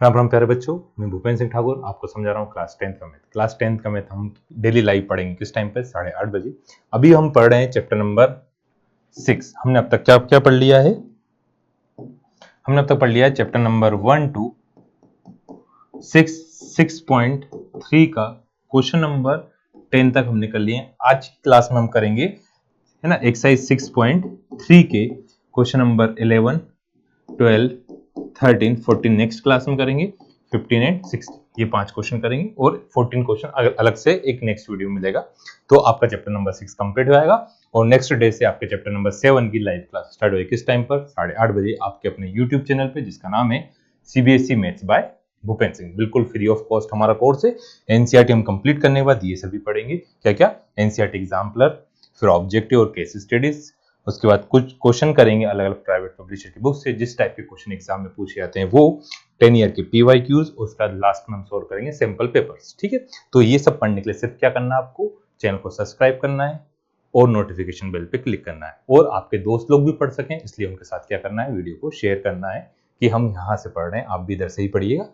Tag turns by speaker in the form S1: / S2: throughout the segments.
S1: राम राम प्यारे बच्चों, मैं भूपेंद्र सिंह ठाकुर आपको समझा रहा हूँ क्लास 10th का मैथ। क्लास 10th का मैथ हम डेली लाइव पढ़ेंगे किस टाइम पे? 8:30 बजे। अभी हम पढ़ रहे हैं चैप्टर नंबर 6। हमने अब तक क्या क्या पढ़ लिया है? हमने अब तक पढ़ लिया है चैप्टर नंबर 1 to 6.3 का क्वेश्चन नंबर 10 तक हमने कर लिए हैं। आज की क्लास में हम करेंगे है ना एक्सरसाइज 6.3 के क्वेश्चन नंबर 11, 12, 13, 14 नेक्स्ट क्लास में करेंगे। 15 एंड 16 ये 5 क्वेश्चन करेंगे और 14 क्वेश्चन अलग से एक नेक्स्ट वीडियो मिलेगा। तो आपका चैप्टर नंबर 6 कंप्लीट हो जाएगा और नेक्स्ट डे से आपके चैप्टर नंबर 7 की लाइव क्लास स्टार्ट होगी। किस टाइम पर? 8:30 बजे आपके अपने यूट्यूब चैनल पे, जिसका नाम है CBSE maths by Bhupendra Singh. बिल्कुल फ्री ऑफ कॉस्ट हमारा कोर्स है। एनसीईआरटी हम कंप्लीट करने के बाद ये सभी पढ़ेंगे। क्या क्या? एनसीईआरटी एग्जाम्पलर, फिर ऑब्जेक्टिव और केस स्टडीज, उसके बाद कुछ क्वेश्चन करेंगे अलग अलग प्राइवेट पब्लिशर की बुक से। जिस टाइप के क्वेश्चन एग्जाम में पूछे जाते हैं वो 10 ईयर के पीवाईक्यूज, उसका लास्ट में हम सॉल्व करेंगे सैंपल पेपर्स। ठीक है, तो ये सब पढ़ने के लिए सिर्फ क्या करना है आपको? चैनल को सब्सक्राइब करना है और नोटिफिकेशन बेल पे क्लिक करना है, और आपके दोस्त लोग भी पढ़ सकें इसलिए उनके साथ क्या करना है? वीडियो को शेयर करना है कि हम यहाँ से पढ़ रहे हैं, आप भी इधर से ही पढ़िएगा।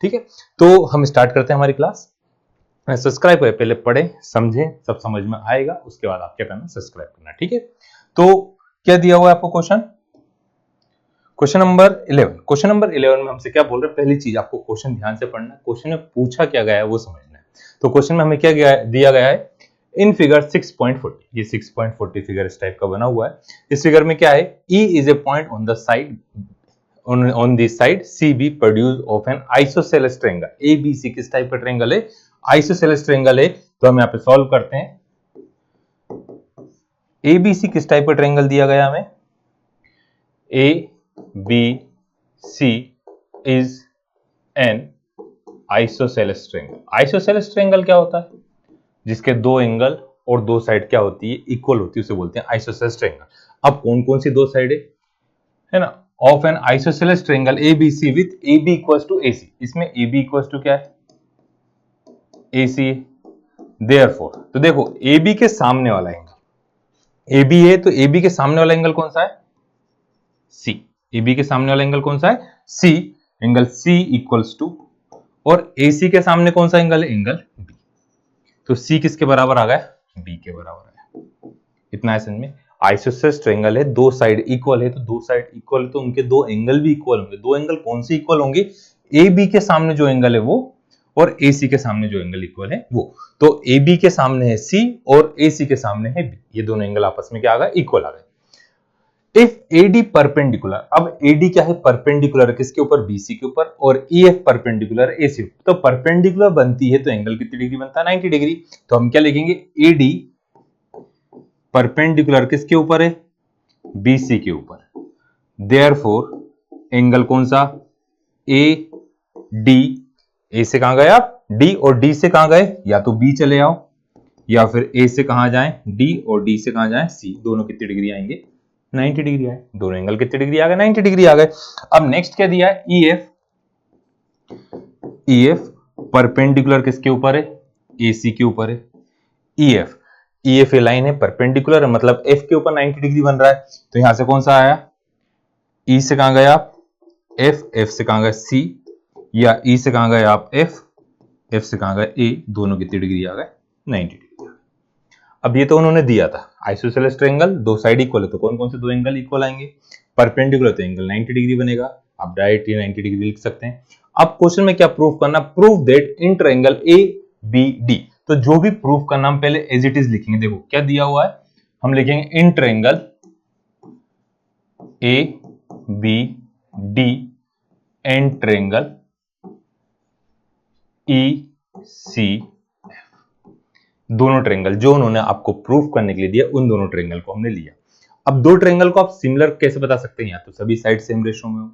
S1: ठीक है, तो हम स्टार्ट करते हैं हमारी क्लास। सब्सक्राइब करें, पहले पढ़ें समझें, सब समझ में आएगा, उसके बाद आप क्या करना? सब्सक्राइब करना। ठीक है, तो क्या दिया हुआ है आपको question? Question number 11। Question number 11 में हमसे क्या बोल रहे हैं? पहली चीज आपको क्वेश्चन ध्यान से पढ़ना है, क्वेश्चन में पूछा क्या गया है वो समझना है। तो क्वेश्चन में हमें क्या दिया गया है? इन फिगर 6.40, ये 6.40 फिगर इस टाइप का बना हुआ है। इस फिगर में क्या है? E is a point on the side on the side CB produce of an isosceles triangle। ABC किस टाइप का ट्रायंगल है? आइसोसेलेस ट्रायंगल है। तो हम यहाँ पे सॉल्व करते हैं। ABC किस टाइप का ट्रायंगल दिया गया हमें? ABC is an isosceles triangle। Isosceles triangle क्या होता है? जिसके दो एंगल और दो साइड क्या होती है? इक्वल होती है, उसे बोलते हैं आइसोसेलेस ट्रायंगल। अब कौन कौन सी दो साइड है ना? Of an isosceles triangle ABC with AB equals to AC। इसमें AB इक्वल्स टू क्या है? AC। देयरफॉर तो देखो AB के सामने वाला एंगल AB है, तो AB के सामने वाला एंगल कौन सा है? C। AB के सामने वाला एंगल कौन सा है? C। Angle C equals to, और AC के सामने कौन सा एंगल है? Angle B। तो C किसके बराबर आ गया? B के बराबर है। इतना है समझ में? आइसोसेलेस ट्रायंगल है, दो साइड इक्वल है, तो दो साइड इक्वल तो उनके दो एंगल भी इक्वल होंगे। दो एंगल कौन से इक्वल होंगे? AB के सामने जो एंगल है वो, और AC के सामने जो एंगल इक्वल है वो। तो AB के सामने है C और AC के सामने है B, ये दोनों एंगल आपस में क्या आ गए? इक्वल आ गए। इफ AD परपेंडिकुलर, अब AD क्या है? परपेंडिकुलर किसके ऊपर? BC के ऊपर, और EF परपेंडिकुलर AC। तो परपेंडिकुलर बनती है तो एंगल कितनी डिग्री बनता है? 90 डिग्री। तो हम क्या लिखेंगे? AD परपेंडिकुलर किसके ऊपर है? BC के ऊपर। देयरफॉर एंगल कौन सा? AD। A से कहां गए आप? D, और D से कहां गए? या तो B चले आओ, या फिर A से कहां जाएं? D, और D से कहां जाएं? C। दोनों कितनी डिग्री आएंगे? 90 डिग्री आए। दोनों एंगल कितनी डिग्री आ गए? 90 डिग्री आ गए। अब नेक्स्ट क्या दिया है? EF। EF परपेंडिकुलर किसके ऊपर है? AC के ऊपर है। EF ये लाइन है, परपेंडिकुलर है, मतलब F के ऊपर 90 डिग्री बन रहा है। तो यहां से कौन सा आया? E से कहां गए आप? F से कहां गए? C, या E से कहां गए आप? F से कहां गए? A। दोनों कितनी डिग्री आ गए? 90 डिग्री। अब ये तो उन्होंने दिया था आइसोसेलेस ट्रायंगल, दो साइड इक्वल है, तो कौन कौन से दो एंगल इक्वल आएंगे? परपेंडिकुलर तो एंगल 90 डिग्री बनेगा, आप डायरेक्ट ये 90 डिग्री लिख सकते हैं। अब क्वेश्चन में क्या प्रूफ करना? Proof that in triangle ABD। तो जो भी प्रूफ करना हम पहले एज इट इज लिखेंगे। देखो क्या दिया हुआ है, हम लिखेंगे in triangle ABD and triangle ECF। दोनों ट्रायंगल जो उन्होंने आपको प्रूफ करने के लिए दिया, उन दोनों ट्रायंगल को हमने लिया। अब दो ट्रायंगल को आप सिमिलर कैसे बता सकते हैं? या तो सभी साइड सेम रेशो में हो,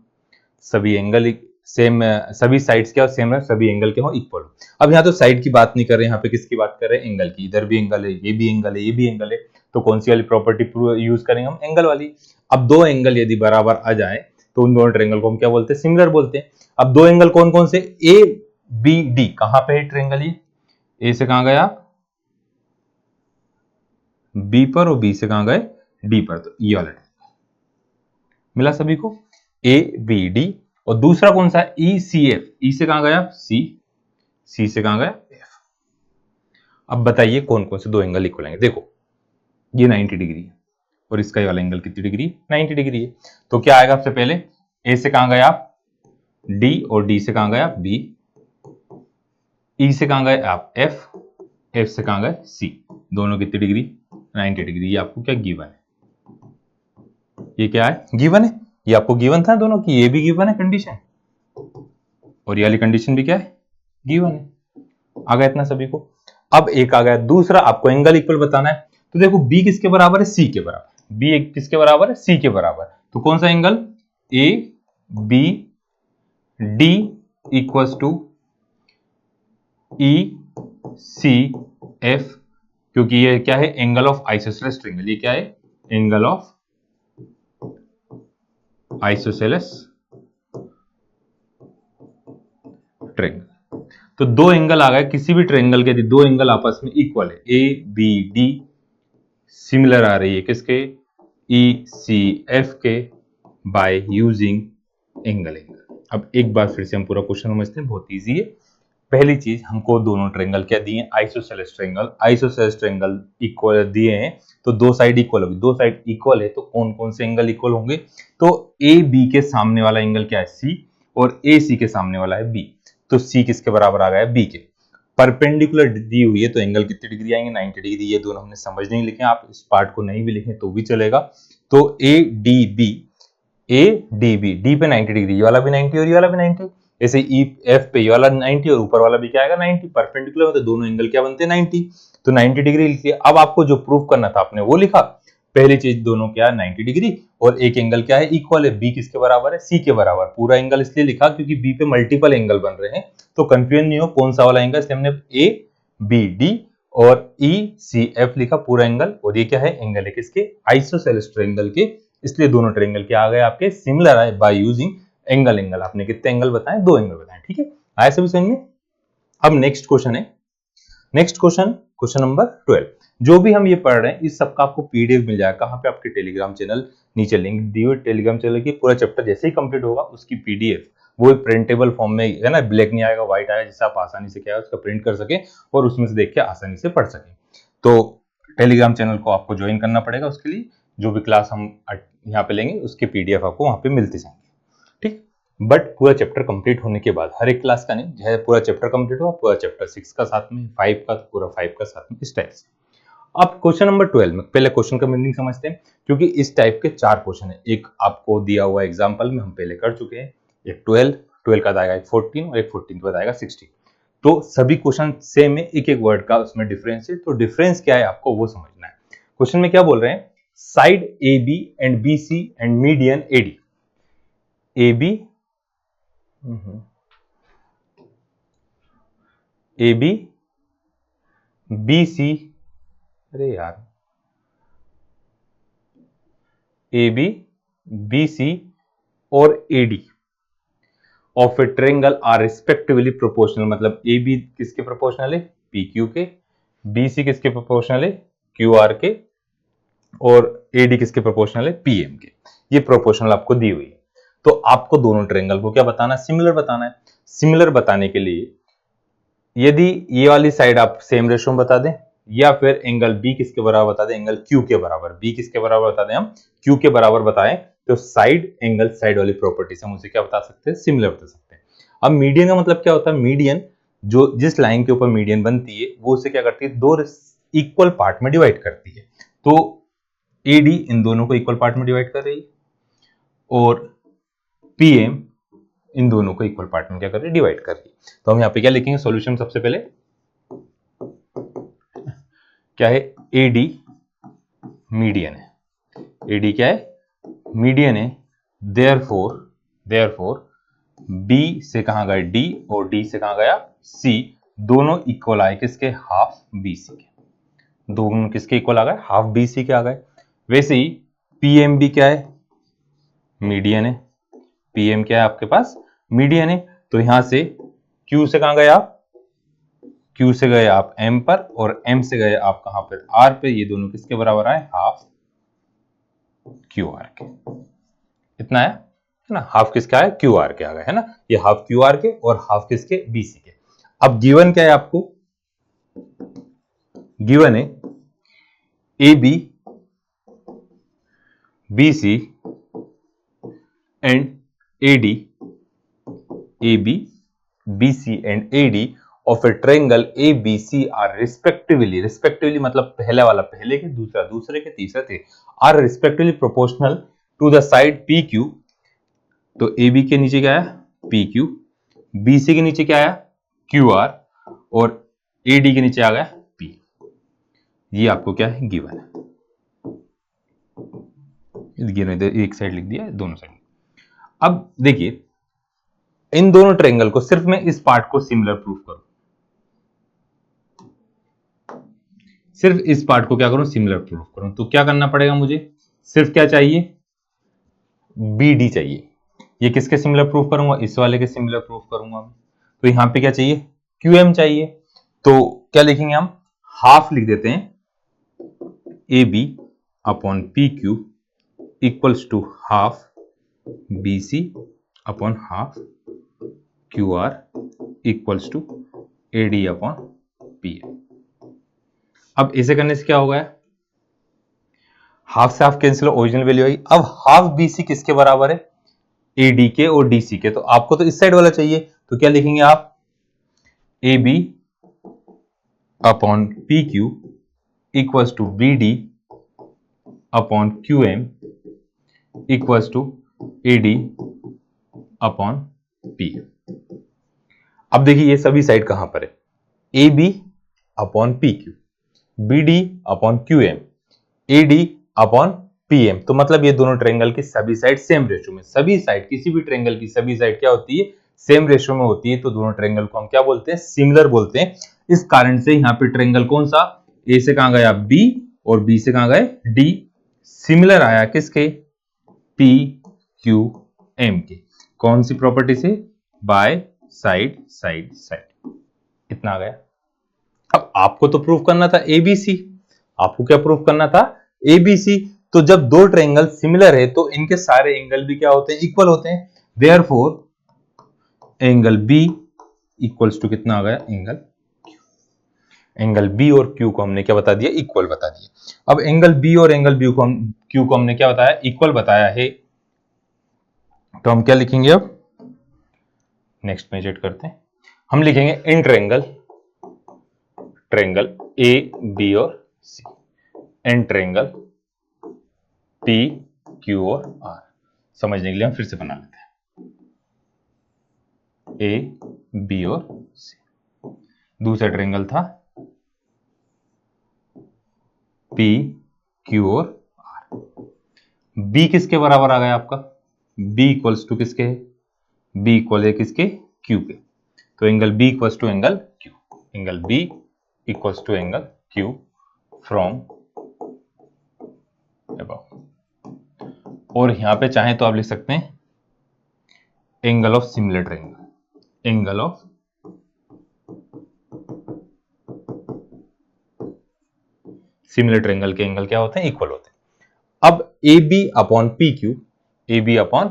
S1: सभी एंगल सेम, सभी साइड्स क्या सेम है, सभी एंगल के हो इक्वल हो। अब यहाँ तो साइड की बात नहीं कर रहे, यहाँ पे किसकी बात कर रहे हैं? एंगल की। इधर भी एंगल है, ये भी एंगल है, ये भी एंगल है, तो कौन सी वाली प्रॉपर्टी यूज करेंगे हम? एंगल वाली। अब दो एंगल यदि बराबर आ जाए तो उन दोनों ट्रायंगल को हम क्या बोलते हैं? सिमिलर बोलते हैं। अब दो एंगल कौन कौन से? ABD कहां पे है ट्रायंगल? ये ए से कहां गया? B पर, और B से कहां गए? D पर। तो ये वाला मिला सभी को। ABD और दूसरा कौन सा है ECF, ई से कहां गया सी, सी से कहां गया एफ। अब बताइए कौन कौन से दो एंगल इक्वल आएंगे। देखो ये 90 डिग्री है और इसका ये वाला एंगल कितनी डिग्री, 90 डिग्री है। तो क्या आएगा सबसे पहले, ए से कहां गया आप डी, और डी से कहां गया बी, ई से कहां गए आप एफ, एफ से कहां गए सी, दोनों कितनी डिग्री 90 डिग्री। ये आपको क्या गिवन है, ये क्या है गिवन है, ये आपको गिवन था दोनों की, ये भी गिवन है कंडीशन और ये वाली कंडीशन भी क्या है गिवन है। आ गया इतना सभी को। अब एक आ गया दूसरा, आपको एंगल इक्वल बताना है। तो देखो बी किसके बराबर है सी के बराबर, बी किसके बराबर है सी के बराबर। तो कौन सा angle A B D equals to E C F, क्योंकि ये क्या है एंगल ऑफ आइसोसेलेस ट्रायंगल। ये क्या है एंगल ऑफ आइसोसेलेस ट्रायंगल। तो दो एंगल आ गए, किसी भी ट्रायंगल के दो एंगल आपस में इक्वल है, ए बी डी सिमिलर आ रही है किसके ई सी एफ के बाय यूजिंग एंगल। अब एक बार फिर से हम पूरा क्वेश्चन समझते हैं, बहुत इजी है। पहली चीज हमको दोनों ट्रायंगल क्या दिए, isosceles triangle, isosceles triangle equal दिए हैं तो दो साइड इक्वल होगी, दो साइड इक्वल है तो कौन कौन से एंगल इक्वल होंगे। तो ए बी के सामने वाला एंगल क्या है सी, और ए सी के सामने वाला है बी। तो सी किसके बराबर आ गया बी के। परपेंडिकुलर दी हुई है तो एंगल कितनी डिग्री आएंगे 90 डिग्री। ये दोनों हमने समझ नहीं लिखे, आप इस पार्ट को नहीं भी लिखें तो भी चलेगा। तो A D B, A D B, D पे 90 डिग्री, ये वाला भी 90 और ये वाला भी 90, ऐसे ई एफ पे ये वाला 90 और ऊपर वाला भी क्या आएगा 90, परपेंडिकुलर तो दोनों एंगल क्या बनते हैं 90। तो 90 डिग्री लिखिए। अब आपको जो प्रूव करना था आपने वो लिखा। पहली चीज दोनों क्या 90 डिग्री और एक एंगल क्या है इक्वल है, बी किसके बराबर है सी के बराबर। पूरा एंगल इसलिए लिखा क्योंकि बी पे मल्टीपल एंगल बन रहे हैं तो कंफ्यूजन नहीं हो कौन सा वाला एंगल, इसलिए हमने ए बी डी और ई सी एफ लिखा पूरा एंगल। और ये क्या है एंगल है किसके आइसोसेलेस ट्रायंगल के, इसलिए दोनों ट्रायंगल क्या आ गए आपके सिमिलर आए बाय यूजिंग एंगल। एंगल आपने कितने एंगल बताए, दो एंगल बताए, ठीक है आया सभी समझ में। अब नेक्स्ट क्वेश्चन है, नेक्स्ट क्वेश्चन क्वेश्चन नंबर 12। जो भी हम ये पढ़ रहे हैं इस सबका आपको पीडीएफ मिल जाएगा कहां पे, आपके टेलीग्राम चैनल, नीचे लिंक दी हुई टेलीग्राम चैनल की। पूरा चैप्टर जैसे ही कंप्लीट होगा उसकी पीडीएफ वो प्रिंटेबल फॉर्म में है ना, ब्लैक नहीं आएगा व्हाइट आएगा, जिससे आप आसानी से क्या है उसका प्रिंट कर सके और उसमें से देख के आसानी से पढ़ सके। तो टेलीग्राम चैनल को आपको ज्वाइन करना पड़ेगा, उसके लिए जो भी क्लास हम यहाँ पे लेंगे उसके पीडीएफ आपको वहां पे मिलते जाएंगे, ठीक। बट पूरा चैप्टर कंप्लीट होने के बाद, हर एक क्लास का नहीं, चाहे पूरा चैप्टर कंप्लीट हुआ, पूरा चैप्टर 6 का साथ में, 5 का पूरा 5 का साथ में, इस टाइप से। अब क्वेश्चन नंबर 12 में पहले क्वेश्चन का मीनिंग समझते हैं, क्योंकि इस टाइप के 4 क्वेश्चन है। एक आपको दिया हुआ एग्जाम्पल में हम पहले कर चुके हैं, एक 12 का आएगा, एक 14 और एक 14 का आएगा 16। तो सभी क्वेश्चन सेम है, एक एक वर्ड का उसमें डिफरेंस है, तो डिफरेंस क्या है आपको वो समझना है। क्वेश्चन में क्या बोल रहे हैं, side A B and B C and median AD. A B A B B C, अरे यार ए बी बी सी और A D of a triangle are respectively proportional. मतलब ए बी किसके प्रोपोर्शनल है पी क्यू के, B C किसके proportional है Q R के, और ए डी किसके प्रोपोर्शनल है पी एम के। ये प्रोपोर्शनल आपको दी हुई है। तो आपको दोनों ट्रायंगल को क्या बताना है, सिमिलर बताना है। सिमिलर बताने के लिए यदि ये वाली साइड आप सेम रेशो में बता दें, या फिर एंगल बी किसके बराबर बता दें, एंगल क्यू के बराबर, बी किसके बराबर बता दें हम क्यू के बराबर बताएं, तो साइड एंगल साइड वाली प्रॉपर्टी से हम उसे क्या बता सकते हैं सिमिलर बता सकते हैं। अब मीडियन का मतलब क्या होता है, मीडियन जो जिस लाइन के ऊपर मीडियन बनती है वो उसे क्या करती है दो इक्वल पार्ट में डिवाइड करती है। तो एडी इन दोनों को इक्वल पार्ट में डिवाइड कर रही है और पीएम इन दोनों को इक्वल पार्ट में क्या कर रही है डिवाइड कर रही है। तो हम यहाँ पे क्या लिखेंगे सॉल्यूशन, सबसे पहले क्या है एडी मीडियन है, एडी क्या है मीडियन है, देयरफॉर बी से कहां गए डी और डी से कहां गया सी, दोनों इक्वल आए किसके हाफ बी सी के, दोनों किसके इक्वल आ गए हाफ बी सी के आ गए। वैसे ही पीएम भी क्या है मीडियन है, पीएम क्या है आपके पास मीडियन है। तो यहां से क्यू से कहां गए आप, क्यू से गए आप एम पर और एम से गए आप कहां पर आर पे, ये दोनों किसके बराबर आए हाफ क्यू आर के, इतना है। ना, हाफ किसका है, क्यू आर के आ गए, है ना, ये हाफ क्यू आर के और हाफ किसके, बीसी के। अब गिवन क्या है आपको, गिवन है A B B C and A D, A B B C and A D of a triangle A B C are respectively, respectively मतलब पहले वाला पहले के, दूसरा दूसरे के, तीसरा थे, are respectively proportional to the side P Q. तो ए बी के नीचे क्या है, पी क्यू, बी सी के नीचे क्या आया, क्यू आर, और ए डी के नीचे आ गया पी। ये आपको क्या है, गिवन है, एक साइड लिख दिया, दोनों साइड। अब देखिए इन दोनों ट्रायंगल को सिर्फ मैं इस पार्ट को सिमिलर प्रूफ करूं, सिर्फ इस पार्ट को क्या करूं, सिमिलर प्रूफ करूं, तो क्या करना पड़ेगा मुझे, सिर्फ क्या चाहिए, बी डी चाहिए। ये किसके सिमिलर प्रूफ करूंगा, इस वाले के सिमिलर प्रूफ करूंगा। तो यहां पे क्या चाहिए, क्यू एम चाहिए। तो क्या लिखेंगे हम, हाफ लिख देते हैं A B upon P Q equals to half B C upon half Q R equals to A D upon P M. अब इसे करने से क्या होगा, हाफ से हाफ कैंसिल, ओरिजिनल वैल्यू आई। अब हाफ बी सी किसके बराबर है, ए डी के और डी सी के। तो आपको तो इस साइड वाला चाहिए, तो क्या लिखेंगे आप, A B upon P Q equals to B D upon Q M equals to A D upon P M. अब देखिए ये सभी साइड कहां पर है, A B upon P Q, B D upon Q M, A D upon P M. तो मतलब ये दोनों ट्रायंगल की सभी साइड सेम रेशियो में, सभी साइड किसी भी ट्रायंगल की सभी साइड क्या होती है, सेम रेशियो में होती है। तो दोनों ट्रायंगल को हम क्या बोलते हैं, सिमिलर बोलते हैं। इस कारण से यहाँ पे ट्रायंगल कौन सा, ए से कहां गया बी और बी से कहां गए डी, सिमिलर आया किसके, पी क्यू एम के। कौन सी प्रॉपर्टी से, बाय साइड साइड साइड, इतना आ गया। अब आपको तो प्रूफ करना था एबीसी, आपको क्या प्रूफ करना था, एबीसी। तो जब दो ट्रायंगल सिमिलर है तो इनके सारे एंगल भी क्या होते हैं, इक्वल होते हैं। Therefore angle B equals to कितना आ गया, एंगल क्यू। एंगल बी और क्यू को हमने क्या बता दिया, इक्वल बता दिया। अब एंगल बी और एंगल बी को क्यू को हमने क्या बताया, इक्वल बताया है। तो हम क्या लिखेंगे, अब नेक्स्ट मेजर करते हैं, हम लिखेंगे in triangle, triangle A B और C and triangle P Q और आर। समझने के लिए हम फिर से बना लेते हैं, ए बी और सी, दूसरा ट्रायंगल था पी क्यू और आर। बी किसके बराबर आ गया आपका, बी इक्वल्स टू किसके, बी इक्वल है किसके, क्यू के। तो angle B equals to angle Q, angle B equals to angle Q from above. और यहां पे चाहे तो आप लिख सकते हैं angle of similar triangle, angle of similar triangle के एंगल क्या होते हैं, इक्वल होते हैं। अब A B upon P Q, A B upon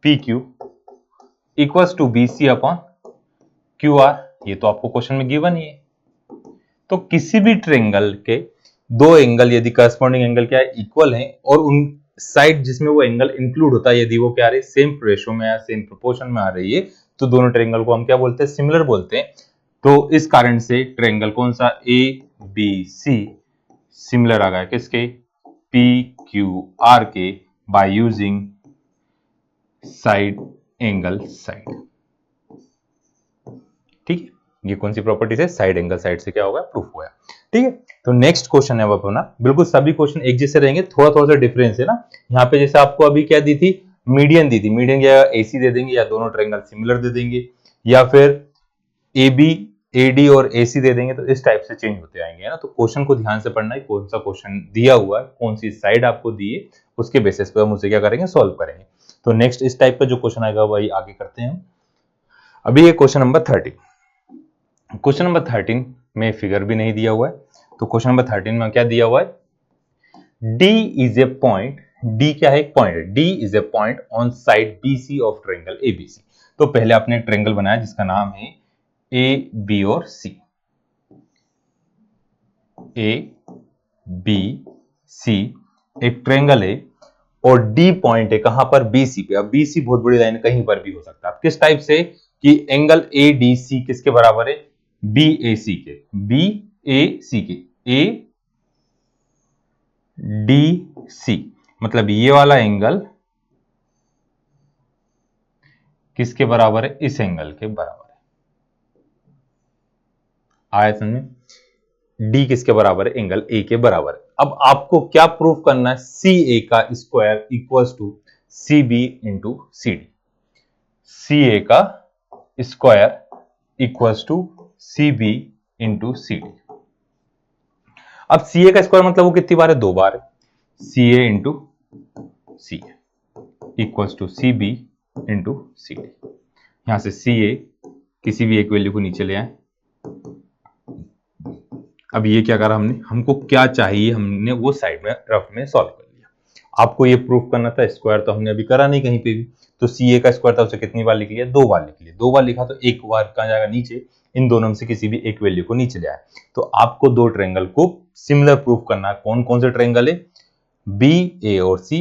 S1: P Q equals to B C upon Q R, ये तो आपको क्वेश्चन में गिवन ही है। तो किसी भी ट्रायंगल के दो एंगल यदि करस्पॉन्डिंग एंगल क्या है, इक्वल है, और उन साइड जिसमें वो एंगल इंक्लूड होता है यदि वो क्या आ रही है, सेम रेशियो में या सेम प्रोपोर्शन में आ रही है, तो दोनों ट्रायंगल को हम क्या बोलते हैं, सिमिलर बोलते हैं। तो इस कारण से ट्रायंगल कौन सा, ए बी सी सिमिलर आ गया किसके, पी क्यू आर के, by using side angle side. ठीक है, ये कौन सी प्रॉपर्टी से, साइड एंगल साइड से क्या होगा, प्रूफ हुआ। ठीक है, तो नेक्स्ट क्वेश्चन है अपना, बिल्कुल सभी क्वेश्चन एक जैसे रहेंगे, थोड़ा थोड़ा सा डिफरेंस है ना। यहाँ पे जैसे आपको अभी क्या दी थी, मीडियन दी थी, मीडियन या एसी दे देंगे, या दोनों ट्रायंगल सिमिलर दे देंगे, या फिर ए बी ए डी और ए सी दे देंगे। तो इस टाइप से चेंज होते आएंगे, है ना। तो क्वेश्चन को ध्यान से पढ़ना है, कौन सा क्वेश्चन दिया हुआ है, कौन सी साइड आपको दी है, उसके बेसिस पे हम उसे क्या करेंगे, सॉल्व करेंगे। तो नेक्स्ट इस टाइप का जो क्वेश्चन आएगा वही आगे करते हैं। अभी ये क्वेश्चन नंबर 13, क्वेश्चन नंबर 13 में फिगर भी नहीं दिया हुआ है। तो क्वेश्चन नंबर 13 में क्या दिया हुआ है, D is a point D क्या है? एक पॉइंट है। D is a point on side BC of triangle ABC. तो पहले आपने ट्रायंगल बनाया जिसका नाम है ए बी और सी। ए बी सी एक ट्रायंगल है और डी पॉइंट है कहां पर? बीसी पे। अब बीसी बहुत बड़ी लाइन कहीं पर भी हो सकता है। किस टाइप से कि एंगल ए डी सी किसके बराबर है? बी ए सी के। बी ए सी के। ए डी सी मतलब ये वाला एंगल किसके बराबर है? इस एंगल के बराबर है। आया समझ में? डी किसके बराबर है? एंगल ए के बराबर है। अब आपको क्या प्रूफ करना है? सी ए का square equals to C B into C D. C A का square equals to C B into C D. अब सी ए का स्क्वायर मतलब वो कितनी बार है? 2 बार है। C A into C A equals to C B into C D. यहां से सी ए किसी भी एक वैल्यू को नीचे ले आए। अब ये क्या करा हमने? हमको क्या चाहिए हमने वो साइड में रफ में सॉल्व कर लिया। आपको ये प्रूफ करना था। स्क्वायर तो हमने अभी करा नहीं कहीं पे भी। तो सी ए का स्क्वायर था उसे कितनी बार लिख लिया? 2 बार लिख लिया। 2 बार लिखा तो एक बार कहां जाएगा? नीचे। इन दोनों में से किसी भी एक वैल्यू को नीचे ले आए। तो आपको 2 ट्रायंगल को सिमिलर प्रूफ करना है। कौन कौन से ट्रायंगल है? बी ए और सी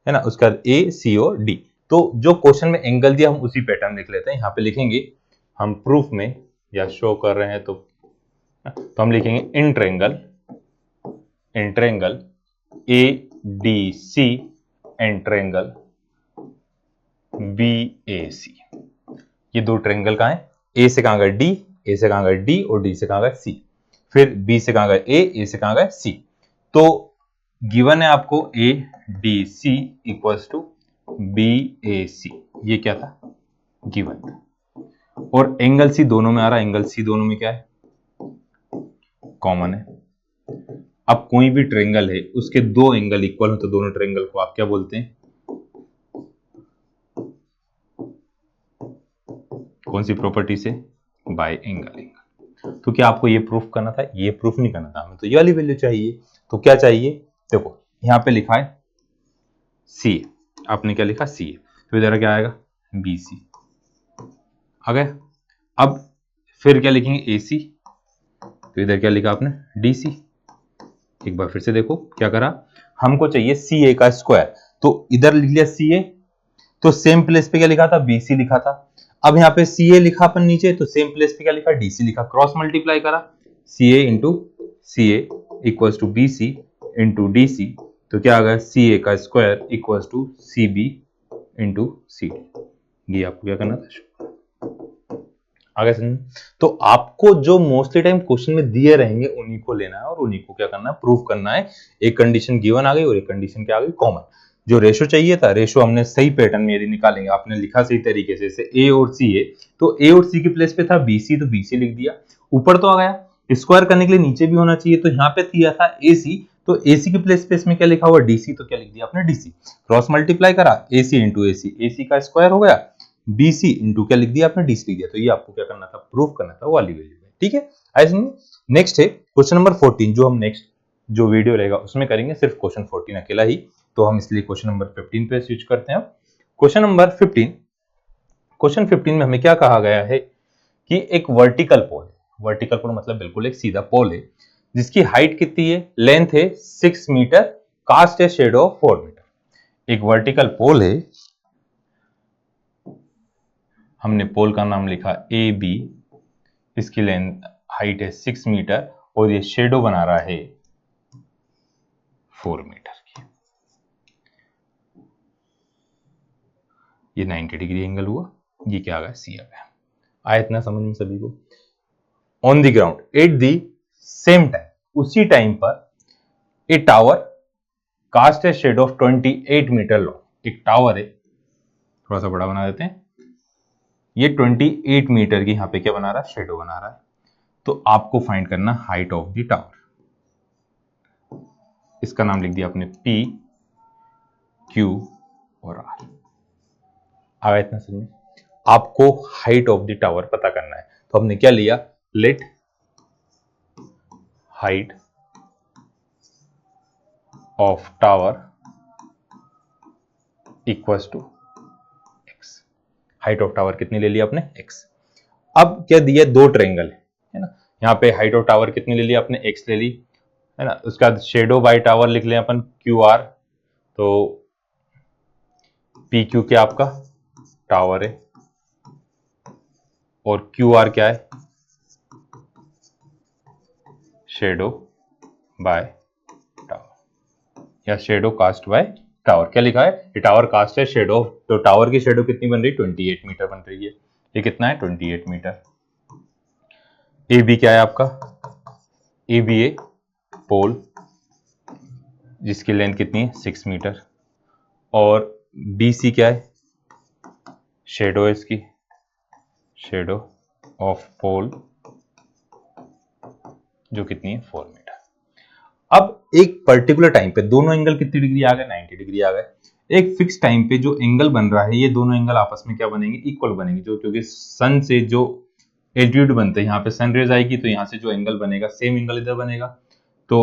S1: है ना, उसके बाद ए सी और डी। तो जो क्वेश्चन में एंगल दिया हम उसी पैटर्न लिख लेते हैं। यहां पे लिखेंगे हम प्रूफ में या शो कर रहे हैं तो हम लिखेंगे in triangle A D C and triangle B A C. ये 2 ट्रायंगल कहां है? ए से कहां गए? डी। ए से कहां गए? डी। और डी से कहां गए? सी। फिर बी से कहां गए? ए से कहां गए? सी। तो गिवन है आपको A D C equals to B A C. ये क्या था? गिवन था। और एंगल सी दोनों में आ रहा है। एंगल सी दोनों में क्या है? कॉमन है। अब कोई भी ट्रायंगल है उसके 2 एंगल इक्वल हो तो दोनों ट्रायंगल को आप क्या बोलते हैं? कौन सी प्रॉपर्टी से? Bye angle. तो क्या आपको ये प्रूफ करना था? ये प्रूफ नहीं करना था, हमें तो ये वाली वैल्यू चाहिए। तो क्या चाहिए? देखो यहां पे लिखा है सी ए। आपने क्या लिखा? सी ए। तो इधर क्या आएगा? बी सी आ गया। अब फिर क्या लिखेंगे? ए सी। तो इधर क्या लिखा आपने? D C. एक बार फिर से देखो क्या करा। हमको चाहिए सी ए का स्क्वायर। तो इधर लिख लिया सी ए। तो सेम प्लेस पे क्या लिखा था? बी सी लिखा था। अब यहाँ पे सी ए लिखा अपन नीचे, तो सेम प्लेस पे क्या लिखा? डी सी लिखा। क्रॉस मल्टीप्लाई करा। C A into C A equals to B C into D C. तो क्या आ गया? सी ए का square equals to C B into C D. ये आपको क्या करना था? आगे समझ। तो आपको जो मोस्टली टाइम क्वेश्चन में दिए रहेंगे उन्हीं को लेना है और उन्हीं को क्या करना है? प्रूव करना है। एक कंडीशन गिवन आ गई और एक कंडीशन क्या आ गई? कॉमन। जो रेशो चाहिए था, रेशो हमने सही पैटर्न में यदि निकालेंगे, आपने लिखा सही तरीके से, जैसे ए और सी है, तो ए और सी के प्लेस पे था बीसी, तो बीसी लिख दिया। ऊपर तो आ गया। स्क्वायर करने के लिए नीचे भी होना चाहिए, तो यहाँ पे दिया था एसी, तो एसी के प्लेस पे इसमें क्या लिखा हुआ? डीसी, तो क्या लिख दिया आपने? डीसी। क्रॉस मल्टीप्लाई करा। एसी इंटू एसी, एसी का स्क्वायर हो गया। बीसी इंटू क्या लिख दिया आपने? डीसी लिख दिया। तो ये आपको क्या करना था? प्रूफ करना था वाली वैल्यू में। ठीक है। ऐसे नेक्स्ट है क्वेश्चन नंबर 14, जो हम नेक्स्ट जो वीडियो रहेगा उसमें करेंगे सिर्फ क्वेश्चन 14 अकेला ही। तो हम इसलिए क्वेश्चन नंबर 15 पे स्विच करते हैं। Question number 15। क्वेश्चन 15 में हमें क्या कहा गया है कि एक वर्टिकल पोल, वर्टिकल पोल मतलब बिल्कुल एक सीधा पोल है, जिसकी हाइट कितनी है? लेंथ है 6 मीटर, कास्ट है शेडो 4 मीटर। एक वर्टिकल पोल है, हमने पोल का नाम लिखा ए बी, इसकी लेंथ हाइट है 6 मीटर और ये शेडो बना रहा है 4 मीटर की। ये 90 डिग्री एंगल हुआ। ये क्या आ गया? सी आ गया। आया इतना समझ में सभी को? On the ground at the same time, उसी टाइम पर a tower cast a shade of 28 metre long. एक टावर है, थोड़ा सा बड़ा बना देते हैं। ये 28 मीटर की यहां पे क्या बना रहा है? शेडो बना रहा है। तो आपको फाइंड करना हाइट ऑफ द टावर। इसका नाम लिख दिया आपने पी, क्यू और आर। आ गया इतना समझ? आपको हाइट ऑफ द टावर पता करना है। तो हमने क्या लिया? Let height of tower equals to x. Height of tower कितनी ले लिया आपने? एक्स। अब क्या दिया? दो ट्रेंगल है ना, यहाँ पे हाइट ऑफ टावर कितनी ले ली आपने? एक्स ले ली है ना। उसका बाद शेडो बाय टावर लिख लें अपन क्यू आर, तो पी क्यू क्या आपका टावर है और क्यू आर क्या है? शेडो बाय टावर या शेडो कास्ट बाय टावर। क्या लिखा है? ये टावर कास्ट है, शेडो, तो टावर की शेडो कितनी बन रही है? 28 मीटर बन रही है। ये कितना है? 28 मीटर। ए बी क्या है आपका? ए बी ए पोल जिसकी लेंथ कितनी है? 6 मीटर। और बी सी क्या है? शेडो है इसकी, शेडो ऑफ पोल जो कितनी है? 4 मीटर। अब एक पर्टिकुलर टाइम पे दोनों एंगल कितनी डिग्री आ गए? 90 डिग्री आ गए। एक फिक्स टाइम पे जो एंगल बन रहा है, ये दोनों एंगल आपस में क्या बनेंगे? इक्वल बनेंगे। जो क्योंकि सन से जो एल्टीट्यूड बनते हैं, यहाँ पे सन रेज आएगी तो यहाँ से जो एंगल बनेगा सेम एंगल इधर बनेगा। तो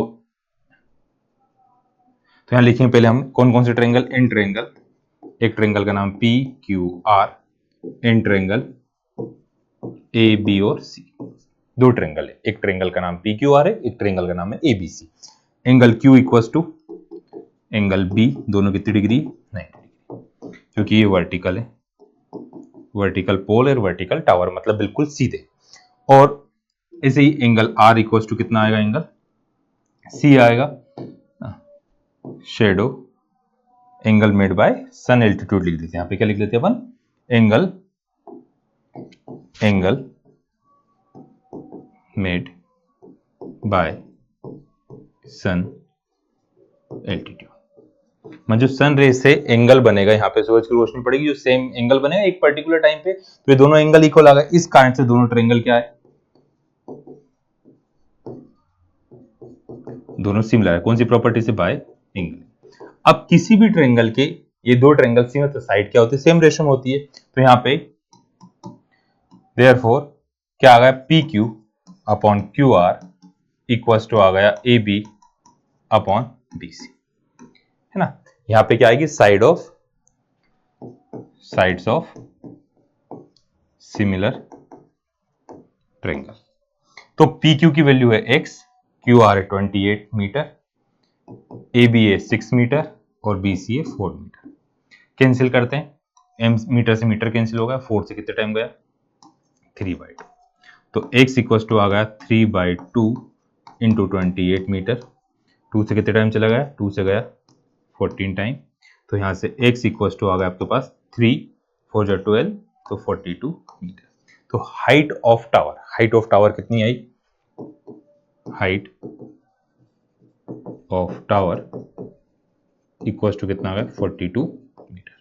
S1: यहाँ लिखेंगे पहले हम कौन कौन से ट्रायंगल? इन ट्रायंगल, एक ट्रायंगल का नाम P Q R, in triangle A B और सी। दो ट्रायंगल है, एक ट्रायंगल का नाम पी क्यू आर है, एक ट्रायंगल का नाम है A B C. Angle Q equals to angle B, दोनों कितनी डिग्री? 90 डिग्री, क्योंकि ये वर्टिकल है, वर्टिकल पोल और वर्टिकल टावर, मतलब बिल्कुल सीधे। और ऐसे ही एंगल आर इक्वल्स टू कितना आएगा? एंगल सी आएगा, shadow angle made by sun altitude लिख देते हैं। यहाँ पे क्या लिख देते हैं अपन? Angle made by sun altitude. मतलब जो सन रे से एंगल बनेगा, यहाँ पे सूरज की रोशनी पड़ेगी, जो सेम एंगल बनेगा एक पर्टिकुलर टाइम पे, तो ये दोनों एंगल इक्वल आ गए। इस कारण से दोनों ट्रायंगल क्या है? दोनों सिमिलर है। कौन सी प्रॉपर्टी से? Bye angle. अब किसी भी ट्रायंगल के ये दो ट्रायंगल से मतलब साइड क्या होती है? सेम रेशियो में होती है। तो यहाँ पे देयरफॉर क्या आ गया? P Q upon Q R equals to आ गया A B upon B C, है ना। यहाँ पे क्या आएगी? Sides of similar triangle. तो पी क्यू की वैल्यू है x, क्यू आर है 28 मीटर, ए बी है 6 मीटर और बी सी है 4 मीटर। कैंसिल करते हैं, एम मीटर से मीटर कैंसिल हो गया, 4 से कितने टाइम गया? 3/2। तो x इक्वल टू आ गया 3/2 इंटू 28 मीटर। 2 से कितने टाइम चला गया? 2 से गया 14 टाइम। तो यहाँ से x इक्वल टू आ गया आपके पास 3 4 जा 12, तो 42 मीटर। तो हाइट ऑफ टावर कितनी आई? Height of tower equal to कितना आ गया? 42 मीटर।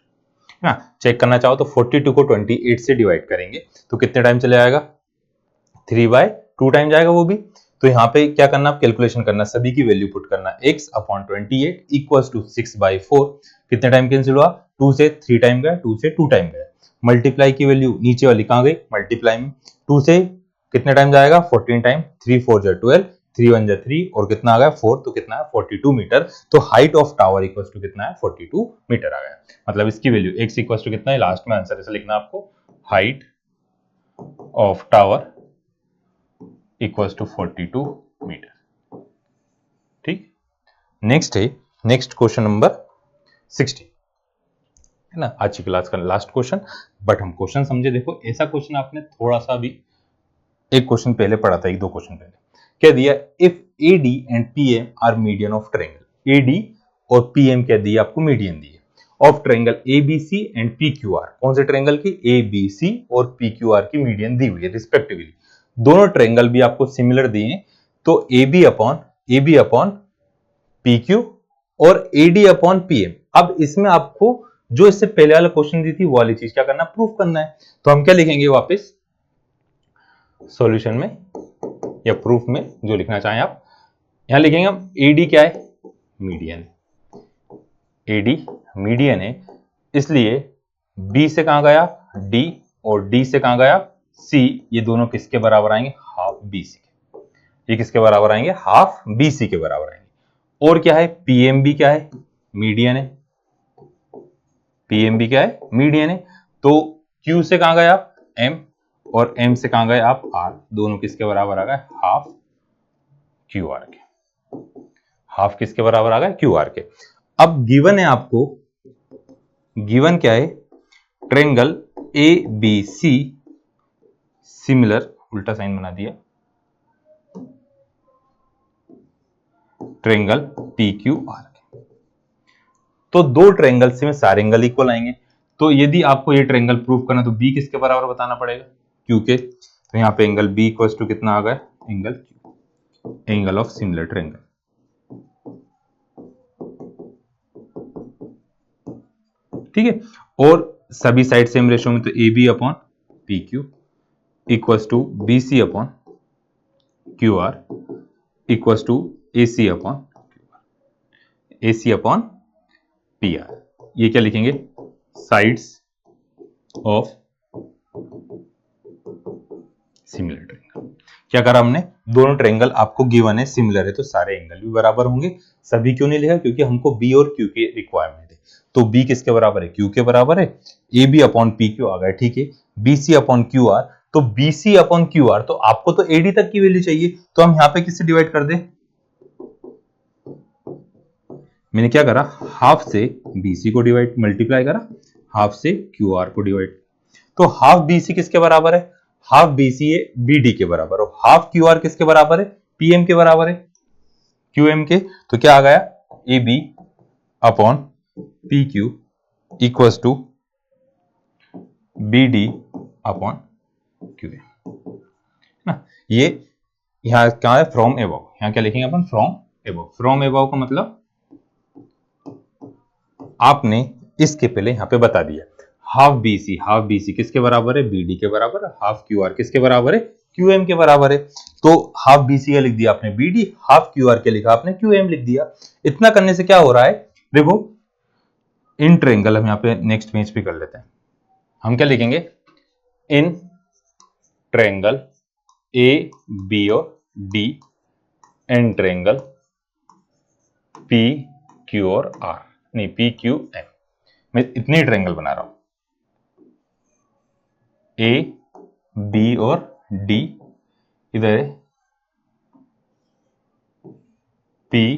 S1: ना चेक करना चाहो तो 42 को 28 से डिवाइड करेंगे तो कितने टाइम चले आएगा? 3/2 टाइम जाएगा वो भी। तो यहाँ पे क्या करना? आप कैलकुलेशन करना, सभी की वैल्यू पुट करना। x upon 28 equals to 6/4। कितने टाइम कैंसिल हुआ? 2 से 3 टाइम गया, 2 से 2 टाइम गया। मल्टीप्लाई की वैल्यू नीचे वाली कहां गई? मल्टीप्लाई में। 2 से कितने टाइम जाएगा? 14 टाइम। 3 4 जा 12, 3 1 जा 3 और कितना आ गया? 4, तो कितना है? 42 मीटर। तो height of tower equals to कितना है? 42 मीटर आ गया। मतलब इसकी वैल्यू x इक्वल्स टू कितना है? लास्ट में आंसर ऐसे लिखना आपको, height of tower equals to 42 metre. ठीक। नेक्स्ट क्वेश्चन नंबर 60 है ना, आज की क्लास का लास्ट क्वेश्चन। बट हम क्वेश्चन समझे। देखो ऐसा क्वेश्चन आपने थोड़ा सा भी एक क्वेश्चन पहले पढ़ा था, 1-2 क्वेश्चन पहले। क्या दिया? If AD and PM are median of triangle. AD और PM क्या दिया आपको? मीडियन दिए of triangle ABC and PQR। कौन से ट्रायंगल की? ABC और PQR की मीडियन दी हुई है रिस्पेक्टिवली। दोनों ट्रायंगल भी आपको सिमिलर दिए, तो AB अपॉन PQ और AD अपॉन PM। अब इसमें आपको जो इससे पहले वाला क्वेश्चन दी थी वो वाली चीज क्या करना? प्रूफ करना है। तो हम क्या लिखेंगे वापस सॉल्यूशन में या प्रूफ में, जो लिखना चाहें आप। यहां लिखेंगे हम AD क्या है? मीडियन। AD मीडियन है, इसलिए B से कहां गया? D, और D से कहां गया? C। ये दोनों किसके बराबर आएंगे? हाफ BC के। ये किसके बराबर आएंगे? हाफ BC के बराबर आएंगे। और क्या है? PM भी क्या है? मीडियन है। पीएम भी क्या है, मीडियन है। तो क्यू से कहां गए आप, एम, और एम से कहां गए आप, आर। दोनों किसके बराबर आ गए, हाफ क्यू आर के। हाफ किसके बराबर आ गए, क्यू आर के। अब गिवन है आपको, गिवन क्या है, triangle A B C similar, उल्टा साइन बना दिया, ट्रायंगल पी क्यू आर। तो दो ट्रायंगल से में सारे एंगल इक्वल आएंगे। तो यदि आपको ये ट्रायंगल प्रूव करना तो बी किसके बराबर बताना पड़ेगा, क्यू के। तो यहाँ पे एंगल बी इक्वल टू कितना आ गया, angle Q, angle of similar triangle. ठीक है, और सभी साइड सेम रेशियो में, तो A B upon P Q equal to B C upon Q R equal to A C upon P R. ये क्या लिखेंगे, साइड्स ऑफ सिमिलर ट्रायंगल। क्या करा हमने, दोनों ट्रायंगल आपको गिवन है, सिमिलर है, तो सारे एंगल भी बराबर होंगे। सभी क्यों नहीं लिखा, क्योंकि हमको बी और क्यू की रिक्वायरमेंट है। तो बी किसके बराबर है, क्यू के बराबर है, A B upon P Q आ गया, ठीक है। B C upon Q R, तो B C upon Q R, तो आपको तो एडी तक की वैल्यू चाहिए, तो हम यहां पे किससे डिवाइड कर दे, मैंने क्या करा, हाफ से बीसी को डिवाइड, मल्टीप्लाई करा, हाफ से क्यू आर को डिवाइड। तो हाफ बीसी किसके बराबर है, हाफ बीसी है बीडी के बराबर, और हाफ क्यू आर किसके बराबर है, पीएम के बराबर है, क्यूएम के। तो क्या आ गया, A B upon P Q equal to B D upon Q ना। ये यहां क्या है, फ्रॉम एबव, यहां क्या लिखेंगे अपन, फ्रॉम एबव। फ्रॉम एबव का मतलब आपने इसके पहले यहां पे बता दिया, हाफ बीसी किसके बराबर है, बीडी के बराबर है, हाफ क्यू आर किसके बराबर है, क्यूएम के बराबर है। तो हाफ बीसी का लिख दिया आपने बीडी, हाफ क्यू आर के लिखा आपने क्यूएम लिख दिया। इतना करने से क्या हो रहा है, देखो इन ट्रायंगल, हम यहां पे नेक्स्ट पेज पे कर लेते हैं, हम क्या लिखेंगे, इन ट्रायंगल ए बी और D and triangle P Q और आर, नहीं पी क्यू एम, मैं इतने ट्रायंगल बना रहा हूं, ए बी और डी, इधर है पी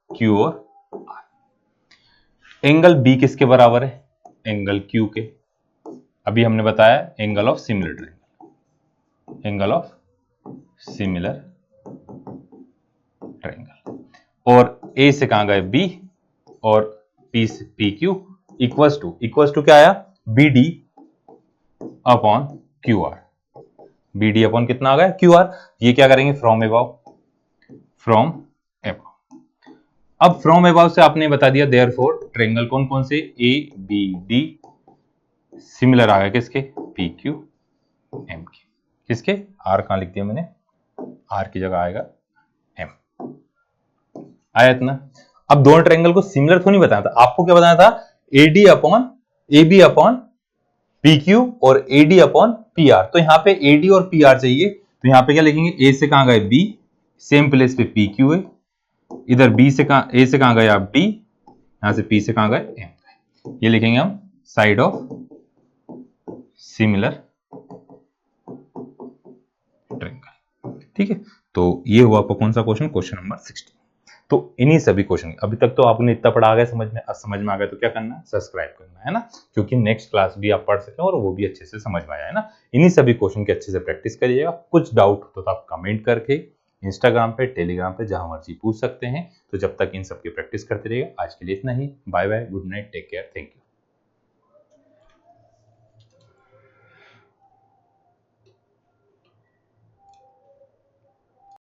S1: क्यू और आर। एंगल बी किसके बराबर है, एंगल क्यू के। अभी हमने बताया angle of similar triangle, angle of similar triangle. और ए से कहां गए बी, और पी से पी क्यू इक्वल्स टू क्या आया, B D upon Q R. B D upon कितना आ गया, क्यू आर। ये क्या करेंगे, फ्रॉम एबव, फ्रॉम एबव। अब फ्रॉम एबव से आपने बता दिया, देयरफॉर ट्रायंगल कौन कौन से, ए बी डी सिमिलर आ गया किसके, पी क्यू एम के। किसके, आर कहां लिख दिया मैंने, आर की जगह आएगा एम, आया इतना। अब दोनों ट्रायंगल को सिमिलर तो नहीं बताया था आपको, क्या बताया था, AD upon A B upon P Q और एडी अपॉन पी आर। तो यहां पे एडी और पी आर चाहिए, तो यहां पे क्या लिखेंगे, ए से कहां गए बी, सेम प्लेस पे पी क्यू है, इधर बी से कहां, ए से कहां गए आप डी, यहां से पी से कहां गए एम। ये लिखेंगे हम साइड ऑफ सिमिलर ट्रायंगल। ठीक है, तो ये हुआ आपका कौन सा क्वेश्चन, क्वेश्चन नंबर 16। तो इन्हीं सभी क्वेश्चन, अभी तक तो आपने इतना पढ़ा आ गया, समझ में आ गया, तो क्या करना है, सब्सक्राइब करना है ना, क्योंकि नेक्स्ट क्लास भी आप पढ़ सकें और वो भी अच्छे से समझ में आया है ना। इन्हीं सभी क्वेश्चन की अच्छे से प्रैक्टिस करिएगा। कुछ डाउट हो तो आप कमेंट करके इंस्टाग्राम पे, टेलीग्राम पे, जहां मर्जी पूछ सकते हैं। तो जब तक इन सब की प्रैक्टिस करते रहिएगा। आज के लिए इतना ही, bye bye, good night, take care, thank you.